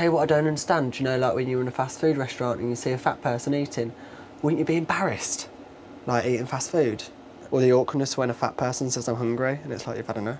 Hey, what I don't understand, you know, like when you're in a fast food restaurant and you see a fat person eating, wouldn't you be embarrassed, like eating fast food? Or the awkwardness when a fat person says I'm hungry and it's like you've had enough.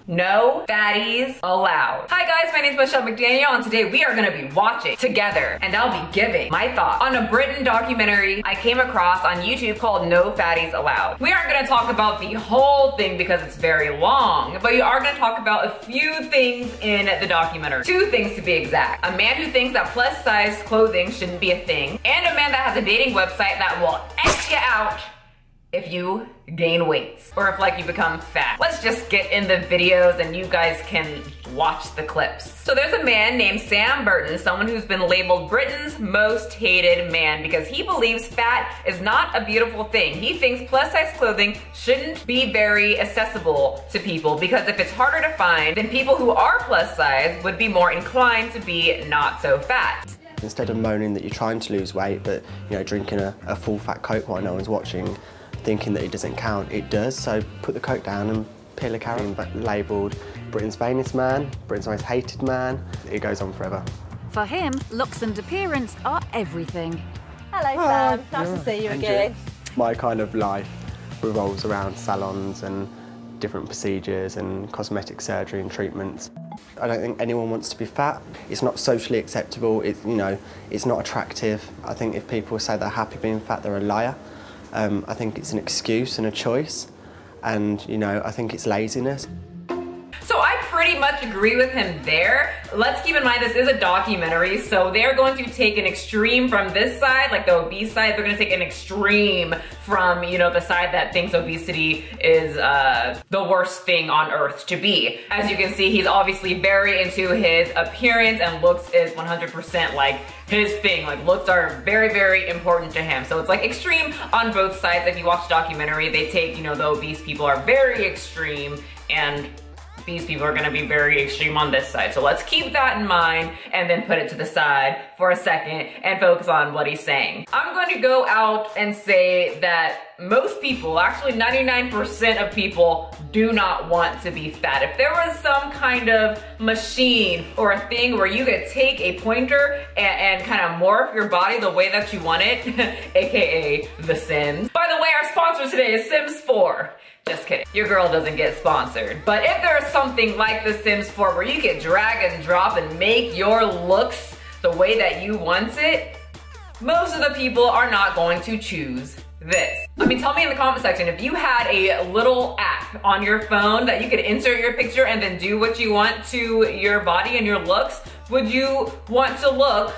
No fatties allowed. Hi guys, my name is Michelle McDaniel and today we are gonna be watching together and I'll be giving my thoughts on a Britain documentary I came across on YouTube called No Fatties Allowed. We aren't gonna talk about the whole thing because it's very long, but we are gonna talk about a few things in the documentary. 2 things to be exact. A man who thinks that plus size clothing shouldn't be a thing, and a man that has a dating website that will X you out if you gain weight or if like you become fat. Let's just get in the videos and you guys can watch the clips. So there's a man named Sam Burton, someone who's been labeled Britain's most hated man because he believes fat is not a beautiful thing. He thinks plus size clothing shouldn't be very accessible to people because if it's harder to find, then people who are plus size would be more inclined to be not so fat. Instead of moaning that you're trying to lose weight but, you know, drinking a full fat Coke while no one's watching, thinking that it doesn't count, it does. So put the Coke down and peel a carrot. Labelled Britain's vainest man, Britain's most hated man. It goes on forever. For him, looks and appearance are everything. Hello Sam, nice to see you again. My kind of life revolves around salons and different procedures and cosmetic surgery and treatments. I don't think anyone wants to be fat. It's not socially acceptable. It's not attractive. I think if people say they're happy being fat, they're a liar. I think it's an excuse and a choice, and I think it's laziness. So I pretty much agree with him there. Let's keep in mind this is a documentary, so they're going to take an extreme from this side, like the obese side. They're gonna take an extreme from, the side that thinks obesity is the worst thing on earth to be. As you can see, he's obviously very into his appearance and looks is 100% like his thing. Like looks are very, very important to him. So it's like extreme on both sides. If you watch the documentary, they take, the obese people are very extreme and these people are gonna be very extreme on this side. So let's keep that in mind and then put it to the side for a second and focus on what he's saying. I'm going to go out and say that most people, actually 99% of people, do not want to be fat. If there was some kind of machine or a thing where you could take a pointer and kind of morph your body the way that you want it, AKA The Sims. By the way, our sponsor today is Sims 4. Just kidding, your girl doesn't get sponsored. But if there's something like The Sims 4 where you can drag and drop and make your looks the way that you want it, most of the people are not going to choose this. I mean, tell me in the comment section, if you had a little app on your phone that you could insert your picture and then do what you want to your body and your looks, would you want to look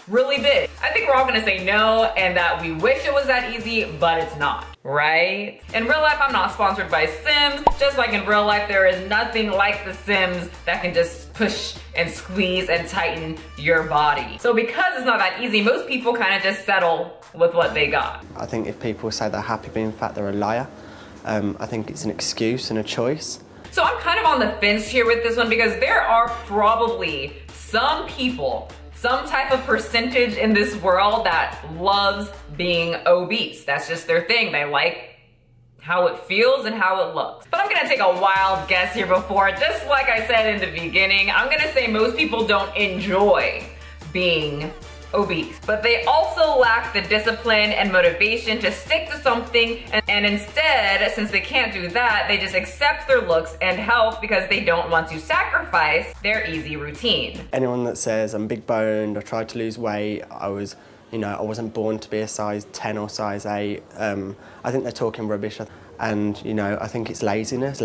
really big? I think we're all gonna say no and that we wish it was that easy, but it's not, right? In real life, I'm not sponsored by Sims. Just like in real life, there is nothing like The Sims that can just push and squeeze and tighten your body. So because it's not that easy, most people kind of just settle with what they got. I think if people say they're happy being fat, they're a liar. I think it's an excuse and a choice. So I'm kind of on the fence here with this one because there are probably some people, some type of percentage in this world that loves being obese. That's just their thing. They like how it feels and how it looks. But I'm gonna take a wild guess here before, just like I said in the beginning, I'm gonna say most people don't enjoy being obese, but they also lack the discipline and motivation to stick to something, and instead, since they can't do that, they just accept their looks and health because they don't want to sacrifice their easy routine. Anyone that says I'm big boned, I tried to lose weight, I wasn't born to be a size 10 or size 8, I think they're talking rubbish. And I think it's laziness.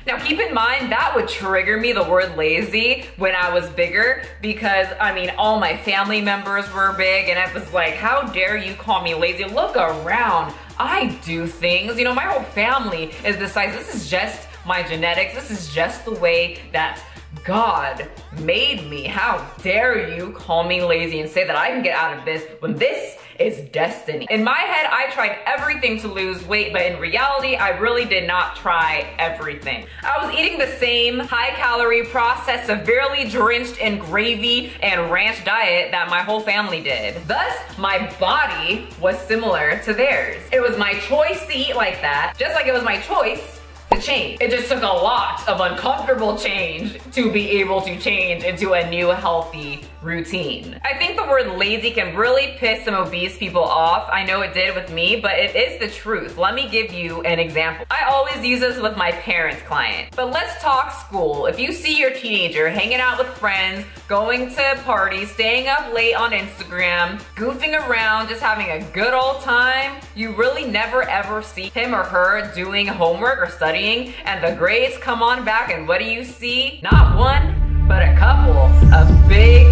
Now keep in mind, that would trigger me, the word lazy, when I was bigger, because I mean, all my family members were big and it was like, how dare you call me lazy? Look around, I do things. My whole family is this size. This is just my genetics. This is just the way that God made me. How dare you call me lazy and say that I can get out of this when this is destiny. In my head, I tried everything to lose weight, but in reality, I really did not try everything. I was eating the same high-calorie, processed, severely drenched in gravy and ranch diet that my whole family did. Thus, my body was similar to theirs. It was my choice to eat like that, just like it was my choice to change. It just took a lot of uncomfortable change to be able to change into a new healthy routine. I think the word lazy can really piss some obese people off. I know it did with me, but it is the truth. Let me give you an example. I always use this with my parents' client. But let's talk school. If you see your teenager hanging out with friends, going to parties, staying up late on Instagram, goofing around, just having a good old time, you really never ever see him or her doing homework or studying, and the grades come on back, and what do you see? Not one, but a couple of big,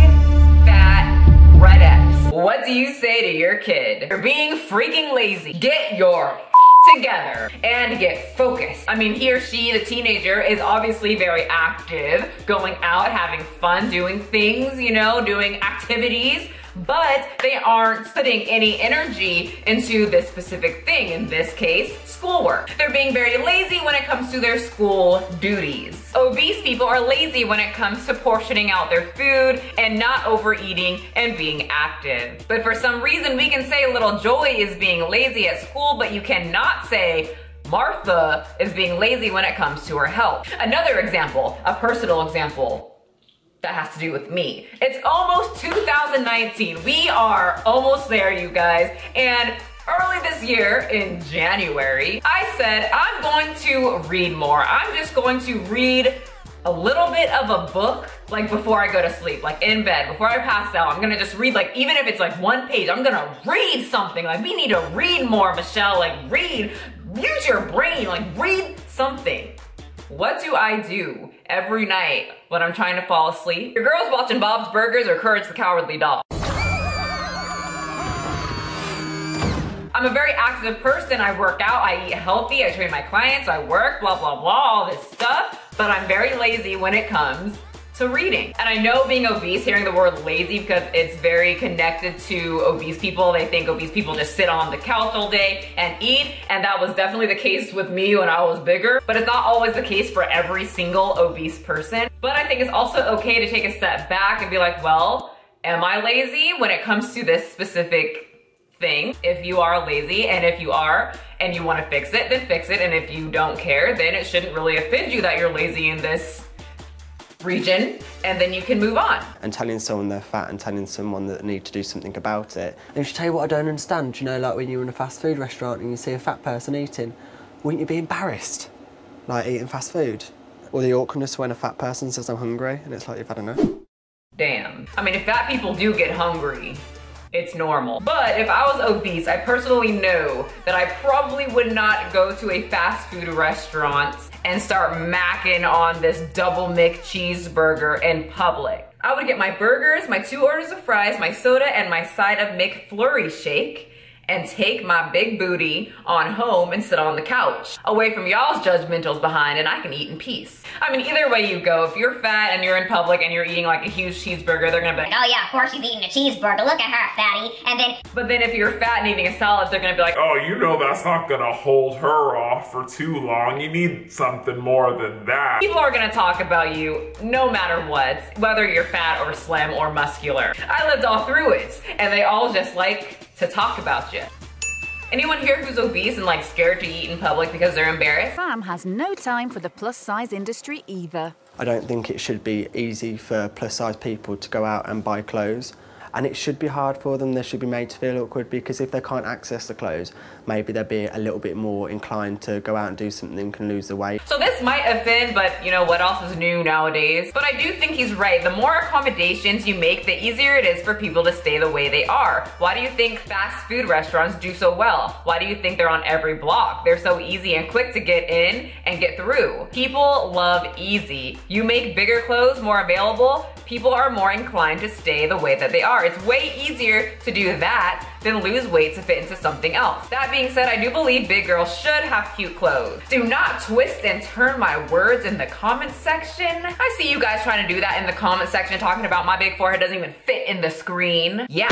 fat red F's. What do you say to your kid? You're being freaking lazy. Get your together and get focused. I mean, he or she, the teenager, is obviously very active, going out, having fun, doing things, you know, doing activities, but they aren't putting any energy into this specific thing, in this case, schoolwork. They're being very lazy when it comes to their school duties. Obese people are lazy when it comes to portioning out their food and not overeating and being active. But for some reason, we can say little Joy is being lazy at school, but you cannot say Martha is being lazy when it comes to her health. Another example, a personal example, that has to do with me. It's almost 2019. We are almost there, you guys. And early this year, in January, I said, I'm going to read more. I'm just going to read a little bit of a book, like before I go to sleep, like in bed, before I pass out. I'm gonna just read, like, even if it's like one page, I'm gonna read something. Like, we need to read more, Michelle. Like, read, use your brain, like, read something. What do I do every night when I'm trying to fall asleep? Your girl's watching Bob's Burgers or Courage the Cowardly Dog. I'm a very active person. I work out, I eat healthy, I train my clients, I work, blah, blah, blah, all this stuff. But I'm very lazy when it comes to reading. And I know being obese, hearing the word lazy, because it's very connected to obese people. They think obese people just sit on the couch all day and eat. And that was definitely the case with me when I was bigger. But it's not always the case for every single obese person. But I think it's also okay to take a step back and be like, well, am I lazy when it comes to this specific thing? If you are lazy, and if you are and you want to fix it, then fix it. And if you don't care, then it shouldn't really offend you that you're lazy in this region, and then you can move on. And telling someone they're fat and telling someone that they need to do something about it. And to tell you what I don't understand, you know, like when you're in a fast food restaurant and you see a fat person eating, wouldn't you be embarrassed? Like eating fast food? Or the awkwardness when a fat person says I'm hungry and it's like, you've had enough. Damn. I mean, if fat people do get hungry, it's normal. But if I was obese, I personally know that I probably would not go to a fast food restaurant and start macking on this double McCheeseburger in public. I would get my burgers, my 2 orders of fries, my soda, and my side of McFlurry shake, and take my big booty on home and sit on the couch, away from y'all's judgmentals behind, and I can eat in peace. I mean, either way you go, if you're fat and you're in public and you're eating like a huge cheeseburger, they're gonna be like, oh yeah, of course she's eating a cheeseburger, look at her, fatty, and then... But then if you're fat and eating a salad, they're gonna be like, oh, you know that's not gonna hold her off for too long. You need something more than that. People are gonna talk about you no matter what, whether you're fat or slim or muscular. I lived all through it, and they all just like to talk about you. Anyone here who's obese and like scared to eat in public because they're embarrassed? Sam has no time for the plus size industry either. I don't think it should be easy for plus size people to go out and buy clothes. And it should be hard for them. They should be made to feel awkward, because if they can't access the clothes, maybe they'll be a little bit more inclined to go out and do something and lose the weight. So this might offend, but you know, what else is new nowadays? But I do think he's right. The more accommodations you make, the easier it is for people to stay the way they are. Why do you think fast food restaurants do so well? Why do you think they're on every block? They're so easy and quick to get in and get through. People love easy. You make bigger clothes more available, people are more inclined to stay the way that they are. It's way easier to do that than lose weight to fit into something else. That being said, I do believe big girls should have cute clothes. Do not twist and turn my words in the comment section. I see you guys trying to do that in the comment section, talking about my big forehead doesn't even fit in the screen. Yeah.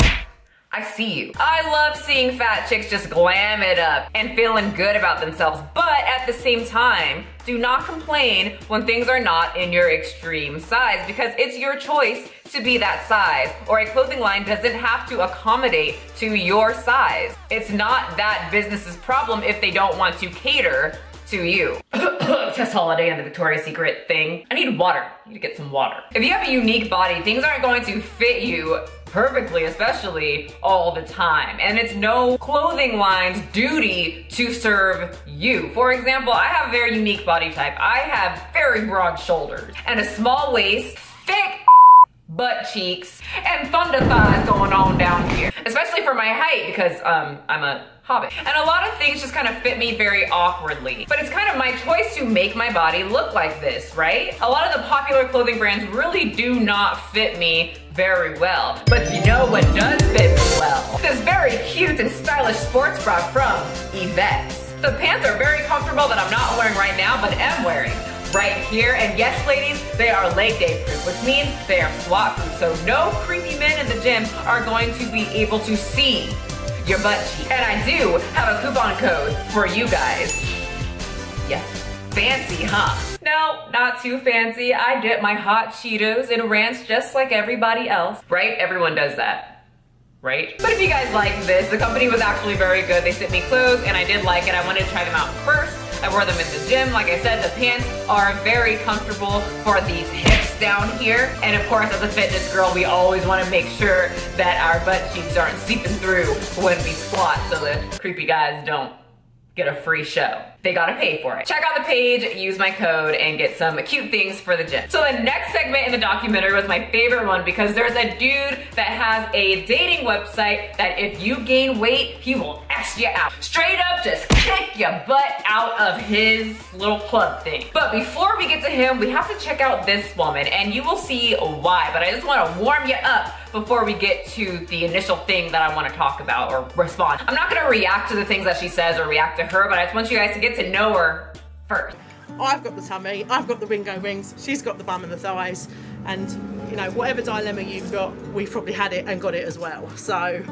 I see you. I love seeing fat chicks just glam it up and feeling good about themselves, but at the same time, do not complain when things are not in your extreme size, because it's your choice to be that size, or a clothing line doesn't have to accommodate to your size. It's not that business's problem if they don't want to cater to you. Tess Holiday and the Victoria's Secret thing. I need water. I need to get some water. If you have a unique body, things aren't going to fit you perfectly, especially all the time. And it's no clothing line's duty to serve you. For example, I have a very unique body type. I have very broad shoulders and a small waist, thick butt cheeks, and thunder thighs going on down here. Especially for my height, because I'm a hobbit. And a lot of things just kind of fit me very awkwardly. But it's kind of my choice to make my body look like this, right? A lot of the popular clothing brands really do not fit me very well. But you know what does fit me well? This very cute and stylish sports bra from Yvette. The pants are very comfortable that I'm not wearing right now, but am wearing right here. And yes, ladies, they are leg day proof, which means they are squat proof. So no creepy men in the gym are going to be able to see your butt cheek. And I do have a coupon code for you guys. Yeah, fancy, huh? No, not too fancy. I dip my hot Cheetos in ranch just like everybody else. Right? Everyone does that, right? But if you guys like this, the company was actually very good. They sent me clothes and I did like it. I wanted to try them out first. I wore them in the gym. Like I said, the pants are very comfortable for these hips down here. And of course, as a fitness girl, we always want to make sure that our butt cheeks aren't seeping through when we squat so the creepy guys don't get a free show. They gotta pay for it. Check out the page, use my code, and get some cute things for the gym. So the next segment in the documentary was my favorite one because there's a dude that has a dating website that if you gain weight, he will ask you out. Straight up, just kick your butt out of his little club thing. But before we get to him, we have to check out this woman, and you will see why. But I just wanna warm you up before we get to the initial thing that I wanna talk about or respond. I'm not gonna react to the things that she says or react to her, but I just want you guys to get to know her first. I've got the tummy, I've got the Ringo rings, she's got the bum and the thighs, and you know, whatever dilemma you've got, we've probably had it and got it as well, so.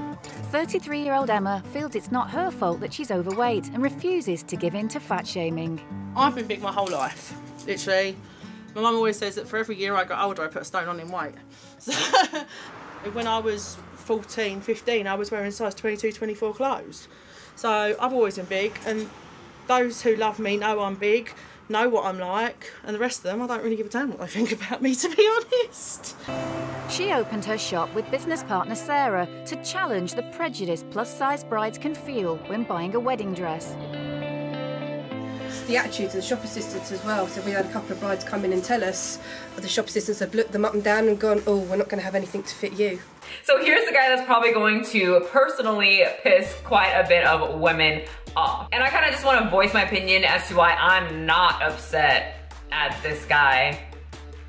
33-year-old Emma feels it's not her fault that she's overweight and refuses to give in to fat shaming. I've been big my whole life, literally. My mum always says that for every year I got older, I put a stone on in weight. So, when I was 14, 15, I was wearing size 22, 24 clothes. So I've always been big, and those who love me know I'm big, know what I'm like, and the rest of them, I don't really give a damn what they think about me, to be honest. She opened her shop with business partner Sarah to challenge the prejudice plus-size brides can feel when buying a wedding dress. It's the attitudes of the shop assistants as well. So we had a couple of brides come in and tell us, the shop assistants have looked them up and down and gone, oh, we're not going to have anything to fit you. So here's the guy that's probably going to personally piss quite a bit of women off. And I kind of just want to voice my opinion as to why I'm not upset at this guy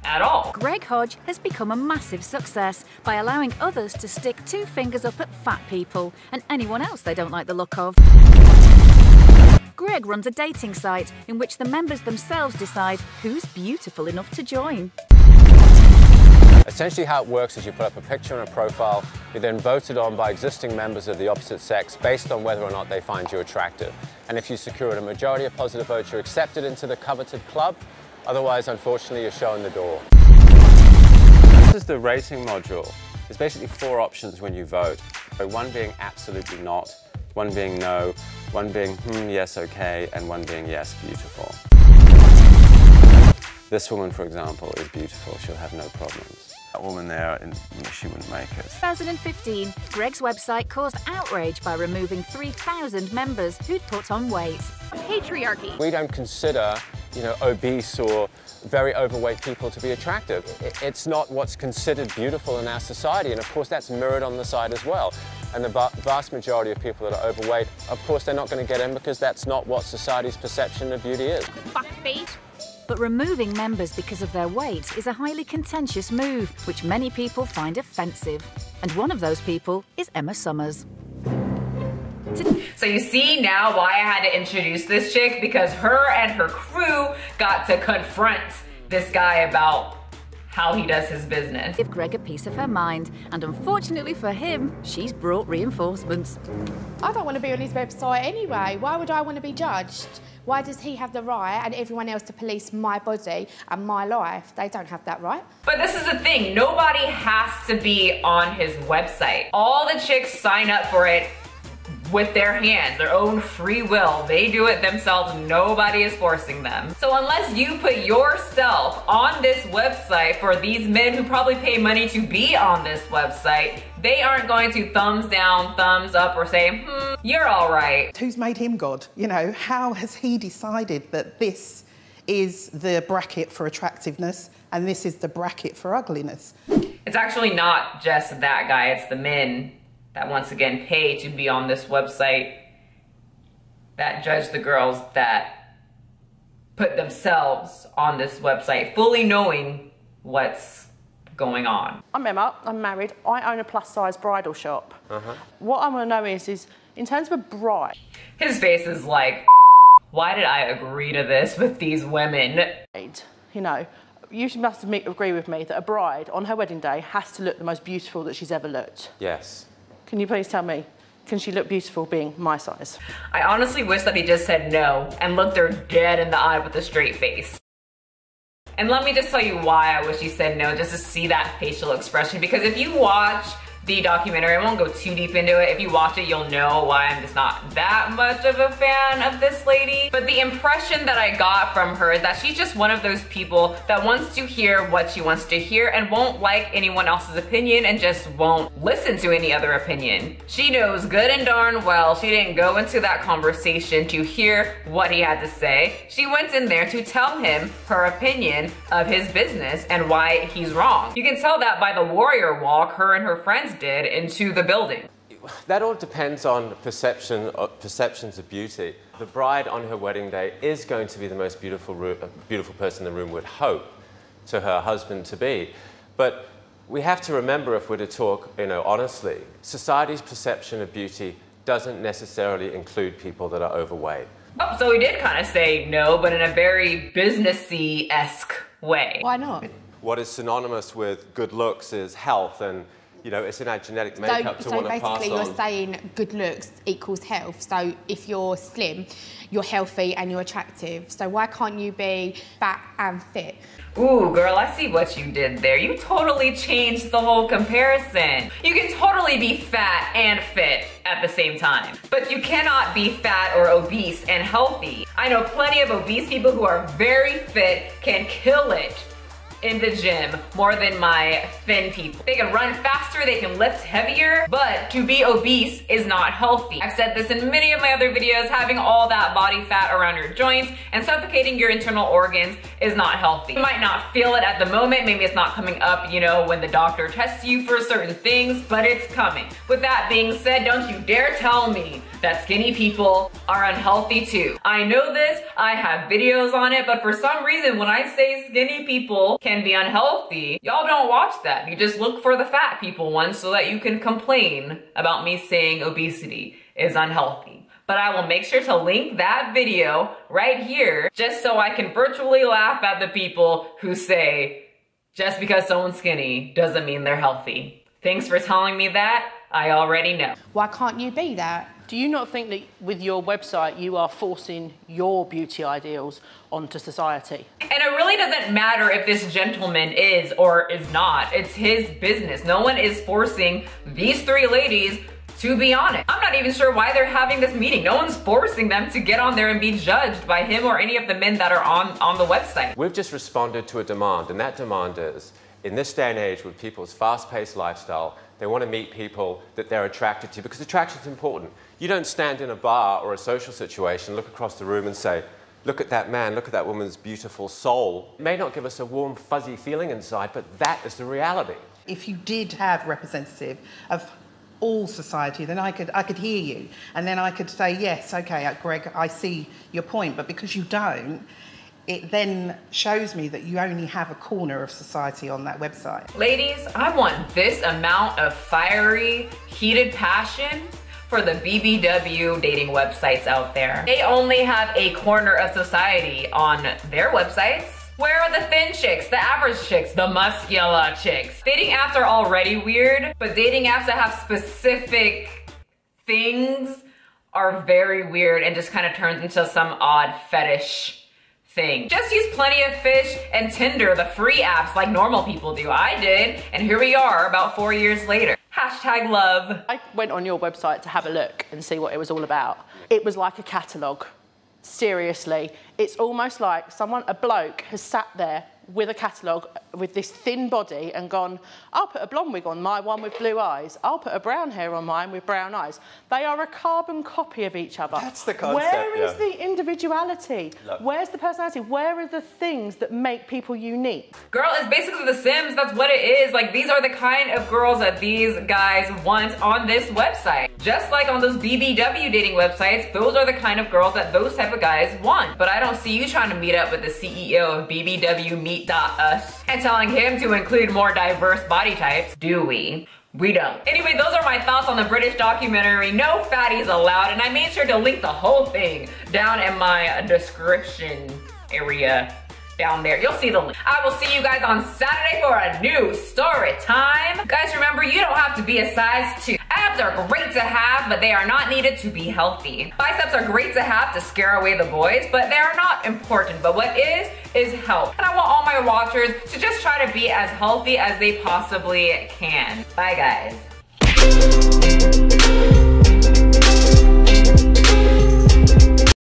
at all. Greg Hodge has become a massive success by allowing others to stick two fingers up at fat people and anyone else they don't like the look of. Greg runs a dating site in which the members themselves decide who's beautiful enough to join. Essentially how it works is you put up a picture and a profile, you're then voted on by existing members of the opposite sex based on whether or not they find you attractive. And if you secure a majority of positive votes, you're accepted into the coveted club. Otherwise, unfortunately, you're shown the door. This is the rating module. There's basically 4 options when you vote. One being absolutely not, one being no, one being yes, okay, and one being yes, beautiful. This woman, for example, is beautiful. She'll have no problems. That woman there, she wouldn't make it. 2015, Greg's website caused outrage by removing 3,000 members who'd put on weight. Patriarchy. We don't consider, obese or very overweight people to be attractive. It's not what's considered beautiful in our society, and of course that's mirrored on the side as well. And the vast majority of people that are overweight, of course they're not going to get in because that's not what society's perception of beauty is. Fuckface. But removing members because of their weight is a highly contentious move, which many people find offensive. And one of those people is Emma Summers. So you see now why I had to introduce this chick, because her and her crew got to confront this guy about how he does his business. Give Greg a piece of her mind, and unfortunately for him, she's brought reinforcements. I don't want to be on his website anyway. Why would I want to be judged? Why does he have the right and everyone else to police my body and my life? They don't have that right. But this is the thing, nobody has to be on his website. All the chicks sign up for it with their hands, their own free will. They do it themselves, nobody is forcing them. So unless you put yourself on this website for these men who probably pay money to be on this website, they aren't going to thumbs down, thumbs up, or say, you're all right. Who's made him God? You know, how has he decided that this is the bracket for attractiveness and this is the bracket for ugliness? It's actually not just that guy, it's the men that once again pay to be on this website, that judge the girls that put themselves on this website, fully knowing what's going on. I'm Emma, I'm married, I own a plus size bridal shop. What I want to know is in terms of a bride. His face is like, why did I agree to this with these women? You know, you must agree with me that a bride on her wedding day has to look the most beautiful that she's ever looked. Yes. Can you please tell me, can she look beautiful being my size? I honestly wish that he just said no and looked her dead in the eye with a straight face. And let me just tell you why I wish he said no, just to see that facial expression. Because if you watch the documentary, I won't go too deep into it. If you watch it, you'll know why I'm just not that much of a fan of this lady. But the impression that I got from her is that she's just one of those people that wants to hear what she wants to hear and won't like anyone else's opinion and just won't listen to any other opinion. She knows good and darn well she didn't go into that conversation to hear what he had to say. She went in there to tell him her opinion of his business and why he's wrong. You can tell that by the warrior walk her and her friends did into the building. That all depends on perceptions of beauty. The bride on her wedding day is going to be the most beautiful person in the room would hope to her husband to be. But we have to remember, if we're to talk, honestly, society's perception of beauty doesn't necessarily include people that are overweight. Oh, so he did kind of say no, but in a very businessy-esque way. Why not? What is synonymous with good looks is health, and it's in our genetic makeup to want to pass on. So basically you're saying good looks equals health. So if you're slim, you're healthy and you're attractive. So why can't you be fat and fit? Ooh, girl, I see what you did there. You totally changed the whole comparison. You can totally be fat and fit at the same time, but you cannot be fat or obese and healthy. I know plenty of obese people who are very fit, can kill it in the gym more than my thin people. They can run faster, they can lift heavier, but to be obese is not healthy. I've said this in many of my other videos, having all that body fat around your joints and suffocating your internal organs is not healthy. You might not feel it at the moment, maybe it's not coming up, when the doctor tests you for certain things, but it's coming. With that being said, don't you dare tell me that skinny people are unhealthy too. I know this, I have videos on it, but for some reason when I say skinny people can be unhealthy, y'all don't watch that. You just look for the fat people one so that you can complain about me saying obesity is unhealthy. But I will make sure to link that video right here just so I can virtually laugh at the people who say just because someone's skinny doesn't mean they're healthy. Thanks for telling me that. I already know. Why can't you be that? Do you not think that with your website you are forcing your beauty ideals onto society? And it really doesn't matter if this gentleman is or is not. It's his business. No one is forcing these three ladies to be on it. I'm not even sure why they're having this meeting. No one's forcing them to get on there and be judged by him or any of the men that are on the website. We've just responded to a demand, and that demand is, in this day and age with people's fast-paced lifestyle, they want to meet people that they're attracted to, because attraction is important. You don't stand in a bar or a social situation, look across the room and say, look at that man, look at that woman's beautiful soul. It may not give us a warm, fuzzy feeling inside, but that is the reality. If you did have representative of all society, then I could hear you. And then I could say, yes, okay, Greg, I see your point. But because you don't, it then shows me that you only have a corner of society on that website. Ladies, I want this amount of fiery, heated passion for the BBW dating websites out there. They only have a corner of society on their websites. Where are the thin chicks, the average chicks, the muscular chicks? Dating apps are already weird, but dating apps that have specific things are very weird and just kind of turns into some odd fetish thing. Just use Plenty of Fish and Tinder, the free apps, like normal people do. I did, and here we are about 4 years later. Hashtag love. I went on your website to have a look and see what it was all about. It was like a catalogue. Seriously, it's almost like a bloke has sat there with a catalogue with this thin body and gone, I'll put a blonde wig on my one with blue eyes. I'll put a brown hair on mine with brown eyes. They are a carbon copy of each other. That's the concept, Where is the individuality? Look. Where's the personality? Where are the things that make people unique? Girl, it's basically The Sims. That's what it is. Like, these are the kind of girls that these guys want on this website. Just like on those BBW dating websites, those are the kind of girls that those type of guys want. But I don't see you trying to meet up with the CEO of BBWmeet.us and telling him to include more diverse body types, do we? We don't. Anyway, those are my thoughts on the British documentary, No Fatties Allowed, and I made sure to link the whole thing down in my description area down there. You'll see the link. I will see you guys on Saturday for a new story time. Guys, remember, you don't have to be a size 2. Abs are great to have, but they are not needed to be healthy. Biceps are great to have to scare away the boys, but they are not important. But what is health. And I want all my watchers to just try to be as healthy as they possibly can. Bye, guys.